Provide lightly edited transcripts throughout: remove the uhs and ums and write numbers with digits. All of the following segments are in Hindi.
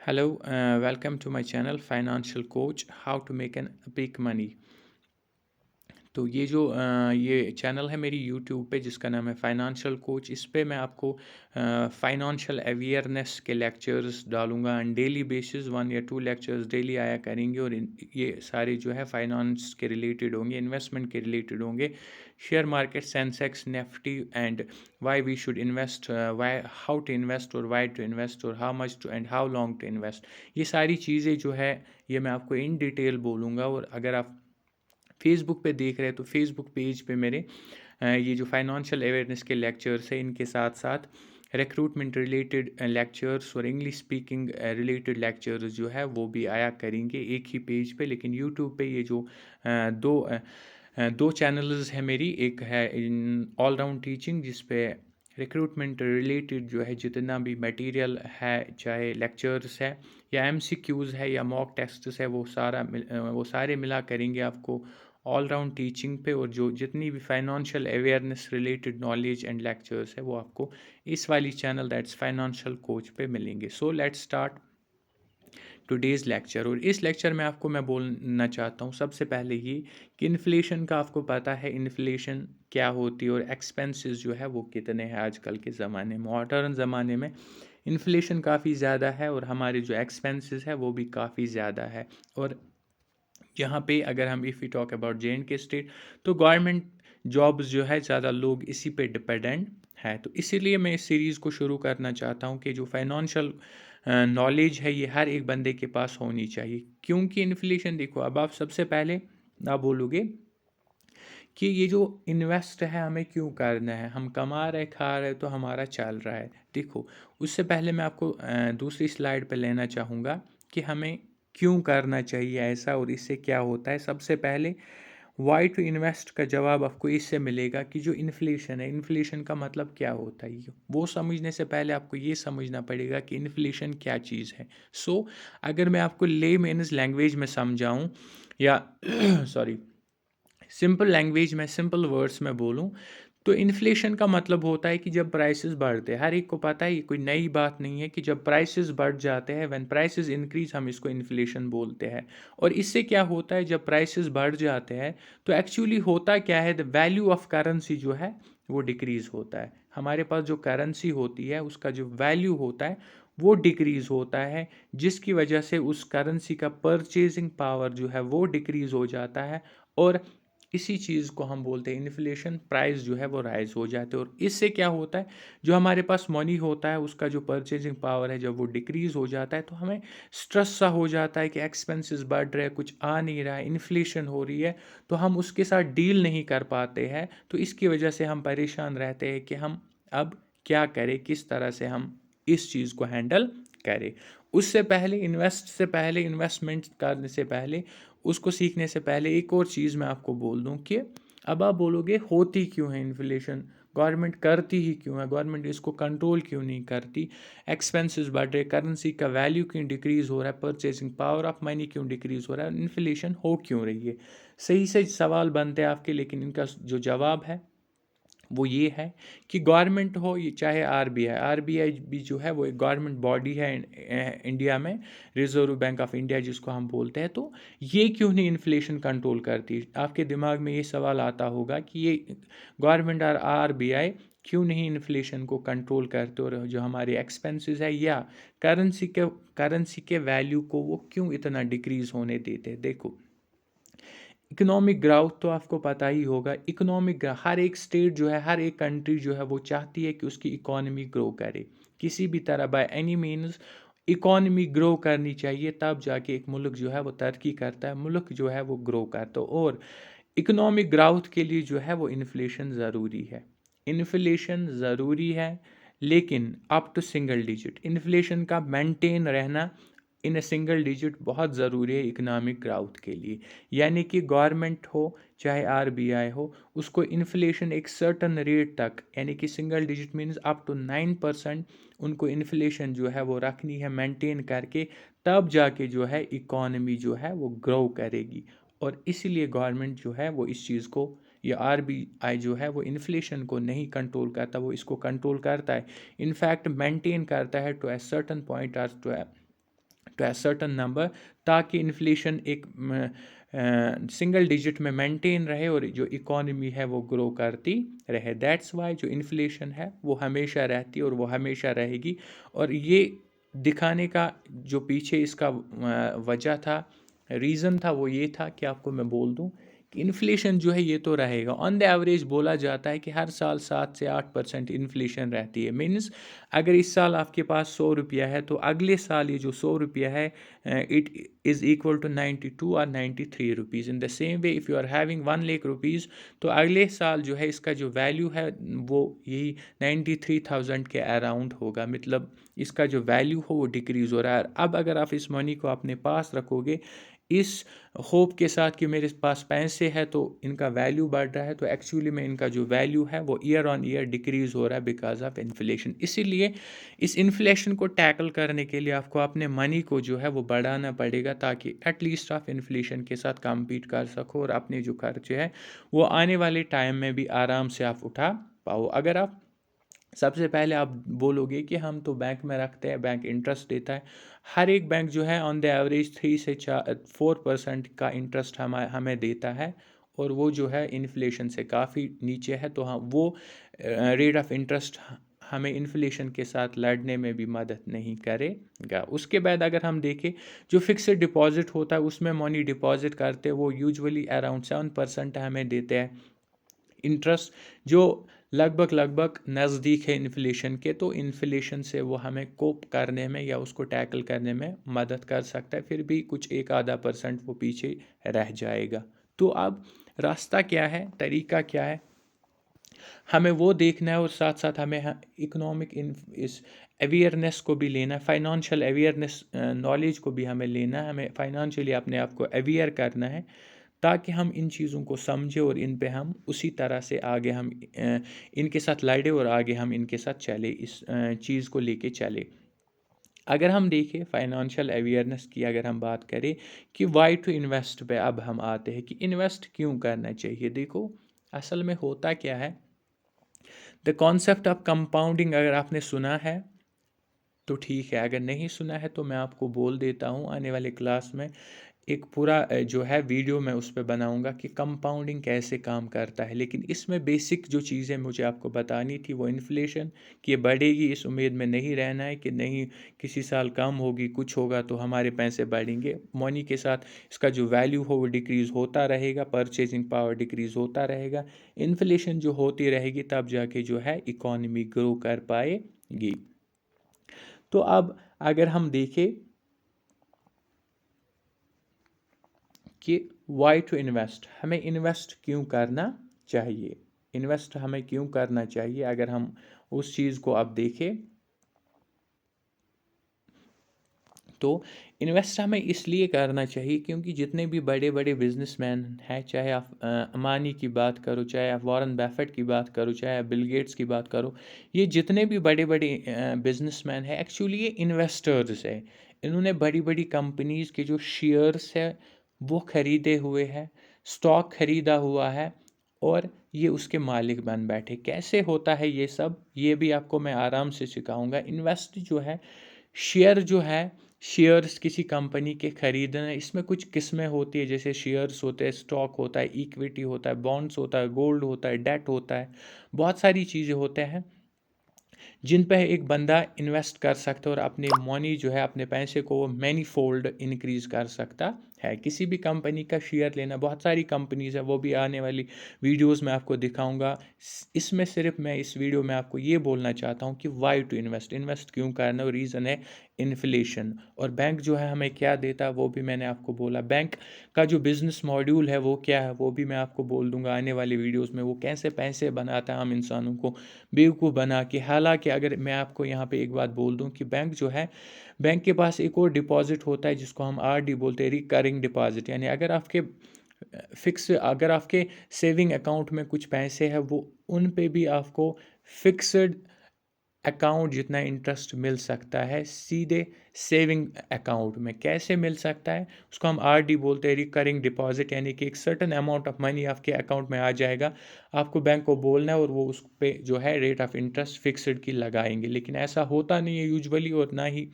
Hello, welcome to my channel Financial Coach How to Make an Epic Money। तो ये चैनल है मेरी यूट्यूब पे जिसका नाम है फाइनेंशियल कोच। इस पे मैं आपको फाइनेंशियल अवेयरनेस के लेक्चर्स डालूंगा ऑन डेली बेसिस। 1 या 2 लेक्चर्स डेली आया करेंगे और ये सारे जो है फाइनेंस के रिलेटेड होंगे, इन्वेस्टमेंट के रिलेटेड होंगे, share market, Sensex, Nifty and why we should invest, why how to invest और वाई टू इन्वेस्ट और how much to and how long to invest. ये सारी चीज़ें जो है ये मैं आपको इन डिटेल बोलूँगा। और अगर आप फेसबुक पे देख रहे हैं तो फेसबुक पेज पे मेरे ये जो फाइनेंशियल अवेयरनेस के लेक्चर्स हैं इनके साथ साथ रिक्रूटमेंट रिलेटेड लेक्चर्स और इंग्लिश स्पीकिंग रिलेटेड लेक्चर्स जो है वो भी आया करेंगे एक ही पेज पे। लेकिन यूट्यूब पे ये जो दो चैनल्स है मेरी, एक है इन ऑल राउंड टीचिंग जिस पे रिक्रूटमेंट रिलेटेड जो है जितना भी मटेरियल है, चाहे लेक्चर्स है या एमसीक्यूज़ है या मॉक टेस्ट्स है, वो सारे मिला करेंगे आपको ऑल राउंड टीचिंग पे। और जो जितनी भी financial awareness related knowledge and lectures है वो आपको इस वाली चैनल दैट्स फाइनेंशियल कोच पे मिलेंगे। So let's start today's lecture. और इस लेक्चर में आपको मैं बोलना चाहता हूँ सबसे पहले ये कि इन्फ्लेशन का आपको पता है इन्फ्लेशन क्या होती है और एक्सपेंसेस जो है वो कितने हैं आजकल के ज़माने में। मॉडर्न ज़माने में इन्फ्लेशन काफ़ी ज़्यादा है और हमारे जो एक्सपेंसेस है वो भी काफ़ी ज़्यादा है। और यहाँ पे अगर हम if you talk about J&K state तो गवर्नमेंट जॉब्स जो है ज़्यादा लोग इसी पे डिपेंडेंट है। तो इसीलिए मैं इस सीरीज़ को शुरू करना चाहता हूँ कि जो फाइनेंशियल नॉलेज है ये हर एक बंदे के पास होनी चाहिए। क्योंकि इन्फ्लेशन देखो, अब आप सबसे पहले आप बोलोगे कि ये जो इन्वेस्ट है हमें क्यों करना है, हम कमा रहे खा रहे तो हमारा चल रहा है। देखो, उससे पहले मैं आपको दूसरी स्लाइड पे लेना चाहूँगा कि हमें क्यों करना चाहिए ऐसा और इससे क्या होता है। सबसे पहले वाई टू इन्वेस्ट का जवाब आपको इससे मिलेगा कि जो इन्फ्लेशन है, इन्फ्लेशन का मतलब क्या होता है ये वो समझने से पहले आपको ये समझना पड़ेगा कि इन्फ्लेशन क्या चीज़ है। सो अगर मैं आपको लेमेन्स लैंग्वेज में समझाऊँ या सॉरी सिंपल लैंग्वेज में, सिंपल वर्ड्स में बोलूँ तो इन्फ्लेशन का मतलब होता है कि जब प्राइसेस बढ़ते हैं, हर एक को पता है ये कोई नई बात नहीं है कि जब प्राइसेस बढ़ जाते हैं, व्हेन प्राइसेस इंक्रीज, हम इसको इन्फ्लेशन बोलते हैं। और इससे क्या होता है, जब प्राइसेस बढ़ जाते हैं तो एक्चुअली होता क्या है, द वैल्यू ऑफ करेंसी जो है वो डिक्रीज़ होता है। हमारे पास जो करेंसी होती है उसका जो वैल्यू होता है वो डिक्रीज़ होता है, जिसकी वजह से उस करेंसी का परचेजिंग पावर जो है वो डिक्रीज़ हो जाता है। और इसी चीज़ को हम बोलते हैं इन्फ्लेशन, प्राइस जो है वो राइज हो जाते हैं। और इससे क्या होता है, जो हमारे पास मनी होता है उसका जो परचेजिंग पावर है जब वो डिक्रीज़ हो जाता है तो हमें स्ट्रेस सा हो जाता है कि एक्सपेंसेस बढ़ रहे हैं, कुछ आ नहीं रहा है, इन्फ्लेशन हो रही है, तो हम उसके साथ डील नहीं कर पाते हैं। तो इसकी वजह से हम परेशान रहते हैं कि हम अब क्या करें, किस तरह से हम इस चीज़ को हैंडल करें। उससे पहले इन्वेस्टमेंट करने से पहले, उसको सीखने से पहले एक और चीज़ मैं आपको बोल दूं कि अब आप बोलोगे होती क्यों है इन्फ्लेशन, गवर्नमेंट करती ही क्यों है, गवर्नमेंट इसको कंट्रोल क्यों नहीं करती, एक्सपेंसेस बढ़ रहे, करेंसी का वैल्यू क्यों डिक्रीज़ हो रहा है, परचेसिंग पावर ऑफ मनी क्यों डिक्रीज़ हो रहा है, इन्फ्लेशन हो क्यों रही है। सही से सवाल बनते हैं आपके, लेकिन इनका जो जवाब है वो ये है कि गवर्नमेंट हो, ये चाहे आरबीआई भी जो है वो एक गवर्नमेंट बॉडी है इंडिया में, रिजर्व बैंक ऑफ इंडिया जिसको हम बोलते हैं। तो ये क्यों नहीं इन्फ्लेशन कंट्रोल करती, आपके दिमाग में ये सवाल आता होगा कि ये गवर्नमेंट और आरबीआई क्यों नहीं इन्फ्लेशन को कंट्रोल करते और जो हमारे एक्सपेंसेस है या करेंसी के वैल्यू को वो क्यों इतना डिक्रीज होने देते हैं। देखो, इकोनॉमिक ग्रोथ तो आपको पता ही होगा, हर एक स्टेट जो है, हर एक कंट्री जो है वो चाहती है कि उसकी इकोनॉमी ग्रो करे, किसी भी तरह by any means economy grow करनी चाहिए, तब जाके एक मुल्क जो है वो तरक्की करता है, मुल्क जो है वो ग्रो करता है। और इकोनॉमिक ग्रोथ के लिए जो है वो इन्फ्लेशन ज़रूरी है, इन्फ्लेशन ज़रूरी है, लेकिन up to single digit inflation का मेंटेन रहना इन ए सिंगल डिजिट बहुत ज़रूरी है इकोनॉमिक ग्रोथ के लिए। यानी कि गवर्नमेंट हो चाहे आरबीआई हो, उसको इन्फ्लेशन एक सर्टन रेट तक, यानी कि single digit means up to 9%, उनको इन्फ्लेशन जो है वो रखनी है मेंटेन करके, तब जाके जो है इकॉनमी जो है वो ग्रो करेगी। और इसीलिए गवर्नमेंट जो है वो इस चीज़ को, या आरबीआई जो है वो इन्फ्लेशन को नहीं कंट्रोल करता, वो इसको कंट्रोल करता है, इनफैक्ट मेंटेन करता है टू ए सर्टन पॉइंट, और to to a certain number, ताकि इन्फ्लेशन एक सिंगल डिजिट में मेंटेन रहे और जो इकॉनमी है वो ग्रो करती रहे। दैट्स वाई जो इन्फ्लेशन है वो हमेशा रहती है और वो हमेशा रहेगी। और ये दिखाने का जो पीछे इसका वजह था, रीज़न था, वो ये था कि आपको मैं बोल दूं कि इन्फ्लेशन जो है ये तो रहेगा। ऑन द एवरेज बोला जाता है कि हर साल 7 से 8% इन्फ्लेशन रहती है। मीन्स अगर इस साल आपके पास 100 रुपया है तो अगले साल ये जो 100 रुपया है इट इज़ इक्वल टू 92 और 93 rupees. In the same way if you are having 1 lakh rupees तो अगले साल जो है इसका जो वैल्यू है वो यही 93,000 के अराउंड होगा। मतलब इसका जो वैल्यू हो वो डिक्रीज़ हो रहा है। अब अगर आप इस मनी को अपने पास रखोगे इस होप के साथ कि मेरे पास पैसे है तो इनका वैल्यू बढ़ रहा है, तो एक्चुअली में इनका जो वैल्यू है वो ईयर ऑन ईयर डिक्रीज़ हो रहा है बिकॉज ऑफ इन्फ्लेशन। इसीलिए इस इन्फ्लेशन को टैकल करने के लिए आपको अपने मनी को जो है वो बढ़ाना पड़ेगा, ताकि एटलीस्ट आप इन्फ्लेशन के साथ कम्पीट कर सको और अपने जो खर्चे हैं वो आने वाले टाइम में भी आराम से आप उठा पाओ। अगर आप सबसे पहले आप बोलोगे कि हम तो बैंक में रखते हैं, बैंक इंटरेस्ट देता है। हर एक बैंक जो है ऑन द एवरेज 3 से 4 4% का इंटरेस्ट हमें देता है, और वो जो है इन्फ्लेशन से काफ़ी नीचे है। तो हाँ, वो रेट ऑफ इंटरेस्ट हमें इन्फ्लेशन के साथ लड़ने में भी मदद नहीं करेगा। उसके बाद अगर हम देखें जो फिक्स्ड डिपॉजिट होता है उसमें मनी डिपॉजिट करते हैं वो यूजुअली अराउंड 7% हमें देते हैं इंटरेस्ट, जो लगभग नज़दीक है इन्फ्लेशन के। तो इन्फ्लेशन से वो हमें कोप करने में या उसको टैकल करने में मदद कर सकता है, फिर भी कुछ 1 आधा% वो पीछे रह जाएगा। तो अब रास्ता क्या है, तरीका क्या है, हमें वो देखना है और साथ साथ हमें इकोनॉमिक इस अवेयरनेस को भी लेना है, फाइनेंशियल अवेयरनेस नॉलेज को भी हमें लेना है। हमें फाइनेंशियली अपने आप को अवेयर करना है ताकि हम इन चीज़ों को समझें और इन पे हम उसी तरह से आगे हम इनके साथ लड़े और आगे हम इनके साथ चले, इस चीज़ को लेके चले। अगर हम देखें फाइनेंशियल अवेयरनेस की, अगर हम बात करें कि वाई टू इन्वेस्ट पे अब हम आते हैं कि इन्वेस्ट क्यों करना चाहिए। देखो असल में होता क्या है, द कॉन्सेप्ट ऑफ कंपाउंडिंग अगर आपने सुना है तो ठीक है, अगर नहीं सुना है तो मैं आपको बोल देता हूँ, आने वाले क्लास में एक पूरा जो है वीडियो मैं उस पे बनाऊंगा कि कंपाउंडिंग कैसे काम करता है। लेकिन इसमें बेसिक जो चीज़ें मुझे आपको बतानी थी वो इन्फ्लेशन कि ये बढ़ेगी, इस उम्मीद में नहीं रहना है कि नहीं किसी साल कम होगी, कुछ होगा तो हमारे पैसे बढ़ेंगे। मनी के साथ इसका जो वैल्यू हो वो डिक्रीज़ होता रहेगा, परचेजिंग पावर डिक्रीज़ होता रहेगा। इन्फ्लेशन जो होती रहेगी तब जाके जो है इकॉनमी ग्रो कर पाएगी। तो अब अगर हम देखें कि वाई टू इन्वेस्ट, हमें इन्वेस्ट क्यों करना चाहिए, इन्वेस्ट हमें क्यों करना चाहिए, अगर हम उस चीज़ को अब देखें तो इन्वेस्ट हमें इसलिए करना चाहिए क्योंकि जितने भी बड़े बड़े बिजनेसमैन हैं, चाहे आप अमानी की बात करो, चाहे आप वॉरेन बफेट की बात करो, चाहे आप बिल गेट्स की बात करो, ये जितने भी बड़े बड़े बिजनेसमैन हैं एक्चुअली ये इन्वेस्टर्स है। इन्होंने बड़ी बड़ी कंपनीज के जो शेयर्स है वो खरीदे हुए हैं, स्टॉक खरीदा हुआ है, और ये उसके मालिक बन बैठे। कैसे होता है ये सब, ये भी आपको मैं आराम से सिखाऊंगा। इन्वेस्ट जो है, शेयर जो है, शेयर्स किसी कंपनी के खरीदना, इसमें कुछ किस्में होती है, जैसे शेयर्स होते हैं, स्टॉक होता है, इक्विटी होता है, बॉन्ड्स होता है, गोल्ड होता है, डेट होता है, बहुत सारी चीज़ें होते हैं जिन पे एक बंदा इन्वेस्ट कर सकता है और अपनी मनी जो है, अपने पैसे को मैनी फोल्ड इंक्रीज कर सकता है। किसी भी कंपनी का शेयर लेना, बहुत सारी कंपनीज है, वो भी आने वाली वीडियोस में आपको दिखाऊंगा। इसमें सिर्फ मैं इस वीडियो में आपको ये बोलना चाहता हूँ कि वाई टू इन्वेस्ट, इन्वेस्ट क्यों करना, और रीज़न है इन्फ्लेशन। और बैंक जो है हमें क्या देता है वो भी मैंने आपको बोला। बैंक का जो बिज़नेस मॉड्यूल है वो क्या है वो भी मैं आपको बोल दूंगा आने वाली वीडियोज़ में। वो कैसे पैसे बनाता है हम इंसानों को बेवकूफ़ बना के। हालांकि अगर मैं आपको यहाँ पे एक बात बोल दूँ कि बैंक जो है, बैंक के पास एक और डिपॉजिट होता है जिसको हम आरडी बोलते हैं, रिकरिंग डिपॉजिट। यानी अगर आपके फिक्स, अगर आपके सेविंग अकाउंट में कुछ पैसे हैं वो उन पे भी आपको फिक्स्ड अकाउंट जितना इंटरेस्ट मिल सकता है सीधे सेविंग अकाउंट में। कैसे मिल सकता है, उसको हम आरडी बोलते हैं, रिकरिंग डिपॉजिट। यानी कि एक सर्टन अमाउंट ऑफ मनी आपके अकाउंट में आ जाएगा, आपको बैंक को बोलना है और वो उस पर जो है रेट ऑफ इंटरेस्ट फिक्स्ड की लगाएंगे। लेकिन ऐसा होता नहीं है यूजुअली, और ना ही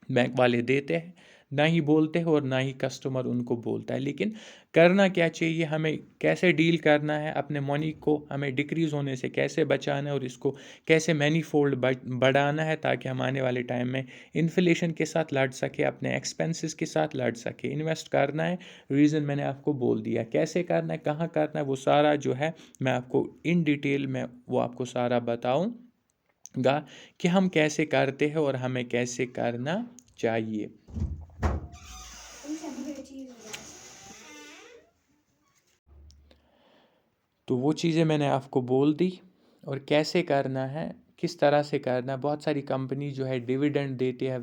बैंक वाले देते हैं, ना ही बोलते हैं और ना ही कस्टमर उनको बोलता है। लेकिन करना क्या चाहिए, हमें कैसे डील करना है, अपने मनी को हमें डिक्रीज़ होने से कैसे बचाना है और इसको कैसे मैनीफोल्ड बढ़ाना है, ताकि हम आने वाले टाइम में इन्फ्लेशन के साथ लड़ सके, अपने एक्सपेंसेस के साथ लड़ सके। इन्वेस्ट करना है, रीज़न मैंने आपको बोल दिया, कैसे करना है, कहाँ करना है, वो सारा जो है मैं आपको इन डिटेल में वो आपको सारा बताऊँगा कि हम कैसे करते हैं और हमें कैसे करना चाहिए। तो वो चीज़ें मैंने आपको बोल दी, और कैसे करना है, किस तरह से करना है। बहुत सारी कंपनी जो है डिविडेंड देती है,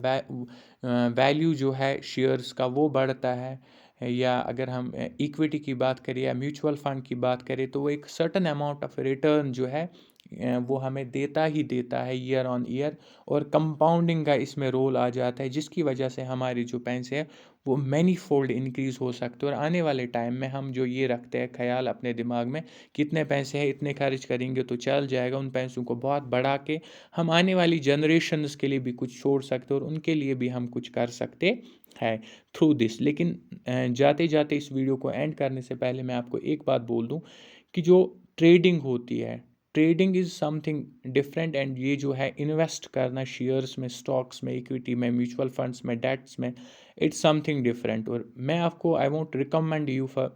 वैल्यू जो है शेयर्स का वो बढ़ता है। या अगर हम इक्विटी की बात करें या म्यूचुअल फंड की बात करें, तो वो एक सर्टन अमाउंट ऑफ रिटर्न जो है वो हमें देता ही देता है ईयर ऑन ईयर, और कंपाउंडिंग का इसमें रोल आ जाता है, जिसकी वजह से हमारे जो पैसे हैं वो मैनी फोल्ड इंक्रीज़ हो सकते हैं। और आने वाले टाइम में हम जो ये रखते हैं ख्याल अपने दिमाग में, कितने पैसे हैं, इतने खर्च करेंगे तो चल जाएगा, उन पैसों को बहुत बढ़ा के हम आने वाली जनरेशन्स के लिए भी कुछ छोड़ सकते हैं, और उनके लिए भी हम कुछ कर सकते हैं थ्रू दिस। लेकिन जाते जाते इस वीडियो को एंड करने से पहले मैं आपको एक बात बोल दूं कि जो ट्रेडिंग होती है, trading is something different, and ये जो है इन्वेस्ट करना शेयर्स में, स्टॉक्स में, इक्विटी में, म्यूचुअल फंड्स में, डेट्स में, इट्स समथिंग डिफरेंट। और मैं आपको I want recommend you for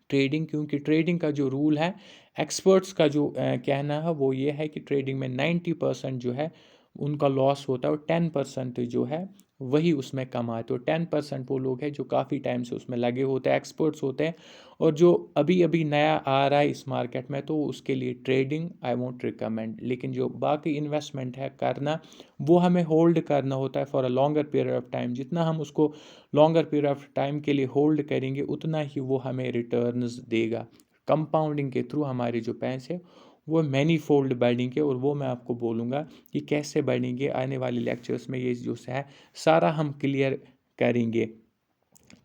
trading, क्योंकि ट्रेडिंग का जो रूल है, एक्सपर्ट्स का जो कहना है वो ये है कि ट्रेडिंग में 90% जो है उनका लॉस होता है, और 10% जो है वही उसमें कमाते हो। 10% वो लोग हैं जो काफ़ी टाइम से उसमें लगे होते हैं, एक्सपर्ट्स होते हैं, और जो अभी अभी नया आ रहा है इस मार्केट में, तो उसके लिए ट्रेडिंग आई वोंट रिकमेंड। लेकिन जो बाकी इन्वेस्टमेंट है करना, वो हमें होल्ड करना होता है for a longer period of time. जितना हम उसको लॉन्गर पीरियड ऑफ टाइम के लिए होल्ड करेंगे, उतना ही वो हमें रिटर्न्स देगा। कंपाउंडिंग के थ्रू हमारे जो पैसे वो मैनी फोल्ड बढ़ेंगे, और वो मैं आपको बोलूँगा कि कैसे बढ़ेंगे आने वाले लेक्चर्स में। ये जो है सारा हम क्लियर करेंगे,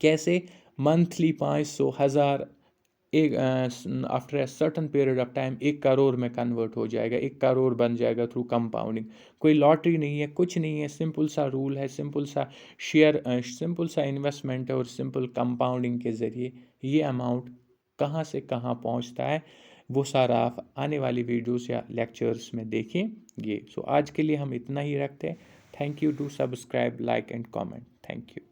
कैसे मंथली 500 1000 एक after a certain period of time 1 crore में कन्वर्ट हो जाएगा, 1 करोड़ बन जाएगा थ्रू कंपाउंडिंग। कोई लॉटरी नहीं है, कुछ नहीं है, सिंपल सा रूल है, सिंपल सा शेयर, सिंपल सा इन्वेस्टमेंट है, और सिंपल कंपाउंडिंग के ज़रिए ये अमाउंट कहाँ से कहाँ पहुँचता है, वो सारा आप आने वाली वीडियोस या लेक्चर्स में देखेंगे। सो आज के लिए हम इतना ही रखते हैं। Thank you, do subscribe, like and comment. Thank you.